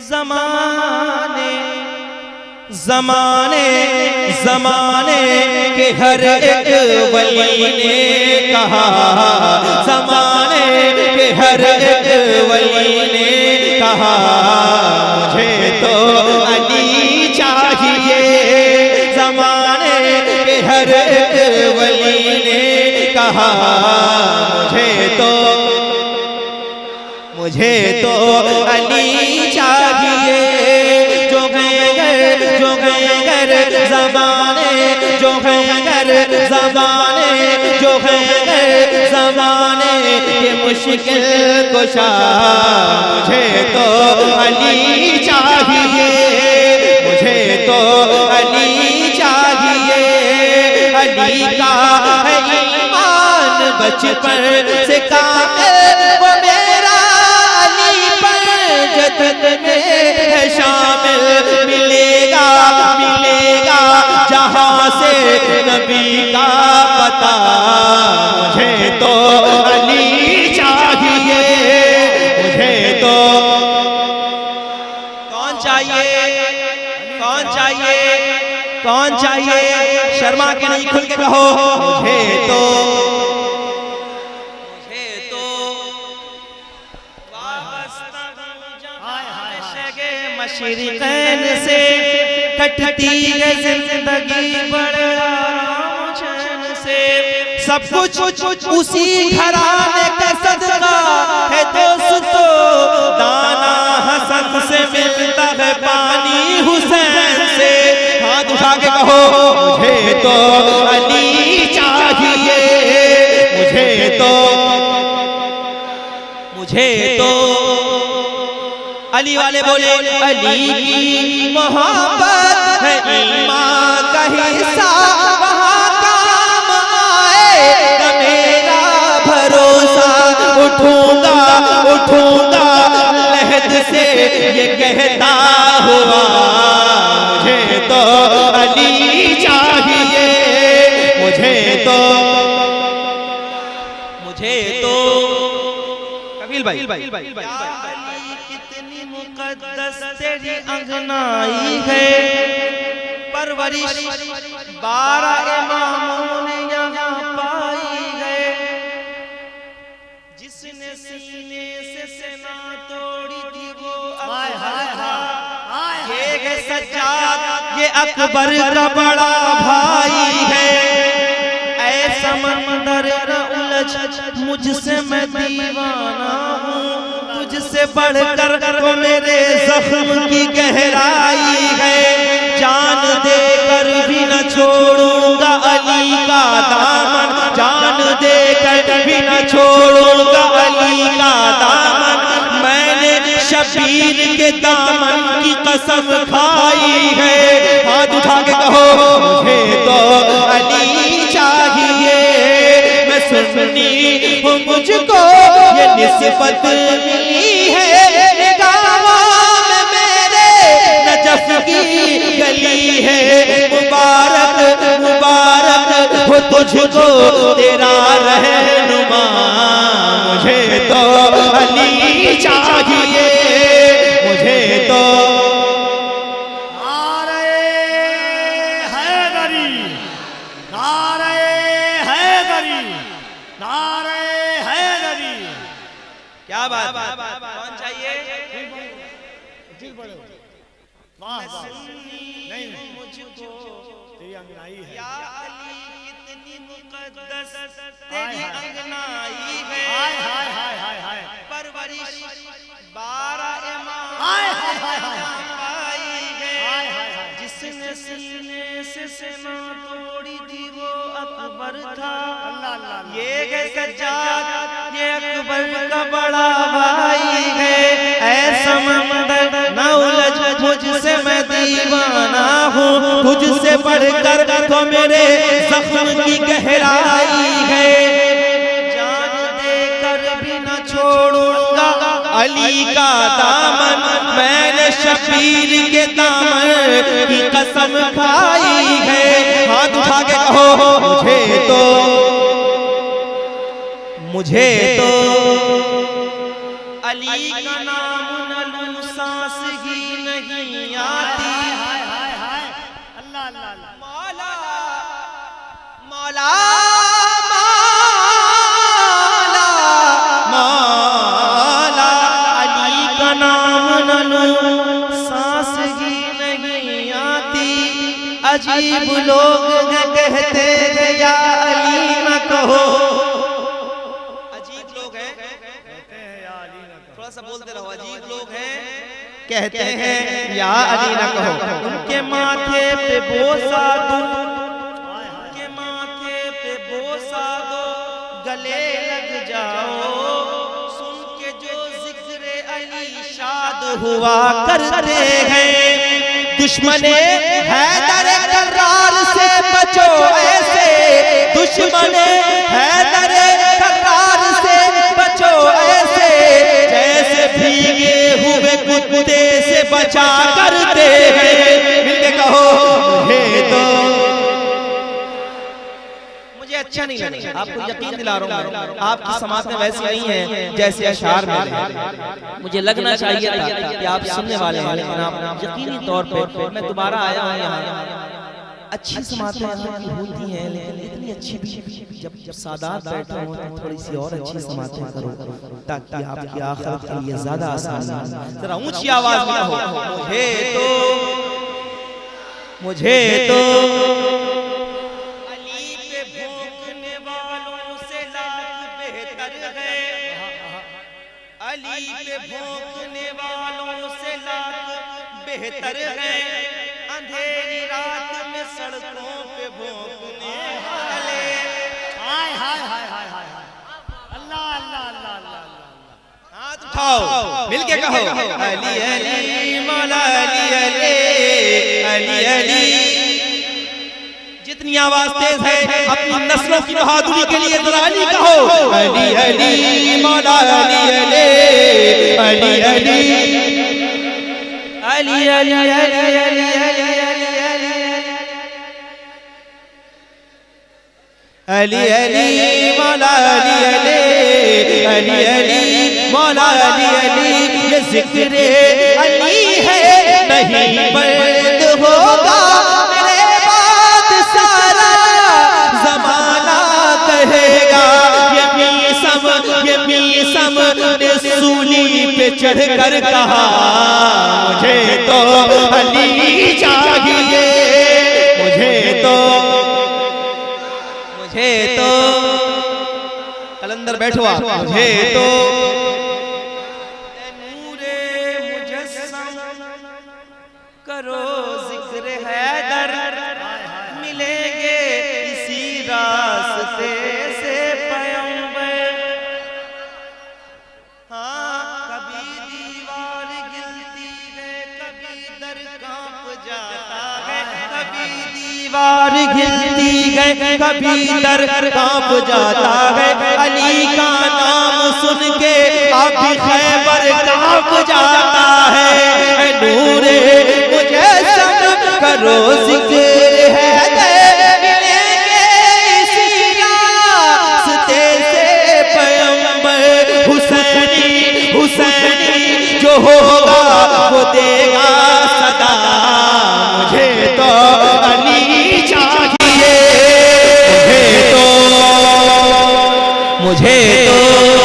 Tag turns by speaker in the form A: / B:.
A: ज़माने ज़माने ज़माने के हर एक वली ने कहा, ज़माने के हर एक वली ने कहा, मुझे तो अली चाहिए। ज़माने के हर एक वली ने कहा, मुझे तो अली चाहिए। जो गैर ज़माने, जो गैर ज़माने, जो गैर ज़माने ये मुश्किल कुशा, मुझे तो अली चाहिए। मुझे तो अली चाहिए। अली का है ईमान बचपन से कामिल, वो मेरा अली पर जन्नत में है शामिल। मिलेगा मिलेगा जहाँ से नबी का पता, मुझे तो अली चाहिए। मुझे तो कौन चाहिए, कौन चाहिए, कौन चाहिए? शर्मा के नहीं, खुल के कहो। मुझे तो मशरिक़ैन से कटती है जिंदगी बड़े आराम चैन से। सब कुछ उसी घराने का सदका है दोस्तों। दाना हसन से मिलता है पानी हुसैन से। हाथ उठा के कहो, मुझे तो अली चाहिए। मुझे तो अली वाले बोले, अली की मोहब्बत है ईमान का हिस्सा, वहाँ काम आएगा मेरा भरोसा। उठूंगा उठूंगा लहद से ये कहता हुआ, मुझे तो अली चाहिए। मुझे तो कबील भाई कितनी मुकद्दस तेरी अंगनाई है। परवरिश 12 इमामों ने यहाँ पाई है। जिसने सीने से सेना तोड़ी थी वो ये है सज्जाद, ये अकबर का बड़ा भाई है। ऐ समंदर न उलझ मुझसे मैं दीवाना हूँ, तुझसे बढ़कर तो मेरे जख्म की गहराई है। जान देकर भी न छोड़ूंगा अली का दामन, जान देकर भी न छोड़ूंगा अली का दामन। मैंने शबीर के दामन की कसम खाई है। हाथ उठा के कहो, मुझे तो अली चाहिए। मैं सुन्नी हूँ, मुझको ये निस्बत मिली है। निगाहों में मेरे नजफ की गली है। मुबारक मुबारक हो तुझको तेरा रहनुमा। मुझे तो अली चाहिए। मुझे तो क्या बात, कौन चाहिए? नहीं मुझको तेरी अंगनाई है। या अली कितनी मुकद्दस तेरी अंगनाई है। परवरिश 12 इमाम पाई है। जिसने सीने से सेना तोड़ी थी वो अकबर था। ये है सज्जाद, ये अकबर का बड़ा भाई है। ऐ समंदर न उलझ मुझसे मैं दीवाना हूँ, तुझसे बढ़कर तो मेरे जख्म की गहराई है। जान देकर भी न छोड़ूंगा अली का दामन। मैंने शबीर के दामन की कसम खाई है। हाथ उठा के कहो, मुझे तो अली का नाम न लूं सांस ही नाम न लूं सांस ही नहीं आती, अजीब लोग कहते हैं या अली न कहो। अजीब लोग हैं, थोड़ा सा बोलते रहो। अजीब लोग हैं, कहते हैं या अली न कहो। उनके माथे पे बोसा दूं, उनके माथे पे बोसा दो, गले लग जाओ। सुन के जो जिक्र अली शाद हुआ करते हैं। दुश्मने हैदर करार से बचो ऐसे, दुश्मने हैदर करार से बचो ऐसे, जैसे भीगे हुए कुत्ते से बचा करते हैं। मिलके कहो मुझे तो, मुझे अच्छा नहीं लगा। आपको यकीन दिला रहा हूँ आपकी समातें वैसी नहीं है जैसे अशार में। मुझे लगना चाहिए था कि आप सुनने वाले हैं, लेकिन आप यकीनी तौर पे, मैं दोबारा आया हूँ यहाँ। अच्छी समातें होती हैं, लेकिन इतनी अच्छी भी जब सादात बैठे हो तो थोड़ी सी और अच्छी समातें करो, ताकि आपकी आखिरत के लिए ज्यादा आसान हो। जरा ऊंची आवाज में कहो मुझे तो अली पे भोंकने वालों से लाख बेहतर है, अली पे भोंकने वालों से लाख बेहतर है। अंधेरी रात में सड़कों पे भोंकने वाले, हाय हाय हाय हाय हाय, अल्लाह अल्लाह अल्लाह अल्लाह। हाथ उठाओ, मिलके कहो अली अली मौला अली अली अली अली। जितनी आवाज तेज है अपनी नस्लों की बहादुरी के लिए जरा अली कहो। अली अली मौला अली अली अली अली अली अली अली अली अली अली मौला अली अली अली अली मौला अली अली। ये जिक्र अली है नहीं बंद होगा, मेरे बाद सारा जमाना कहेगा। ये मीसम ने सूली पे चढ़ कर कहा मुझे तो अली चाहिए, मुझे तो कलंदर बैठो आप। मुझे तो नूरे मुजस्सम करो जिक्र हैदर, मिलेंगे इसी रास्ते से पैगंबर। हाँ कभी दीवार गिरती है, कभी दर कांप जाता है, कभी दीवार गिरती है, कभी दर कांप जाता है। अली का नाम सुन के अब खैबर कांप जाता है। नूरे मुजस्सम करो जिक्र है, मिलेंगे इसी रास्ते से पैगंबर। हुसैनी हुसैनी जो होगा वो देगा सदा, मुझे तो अली चाहिए, मुझे तो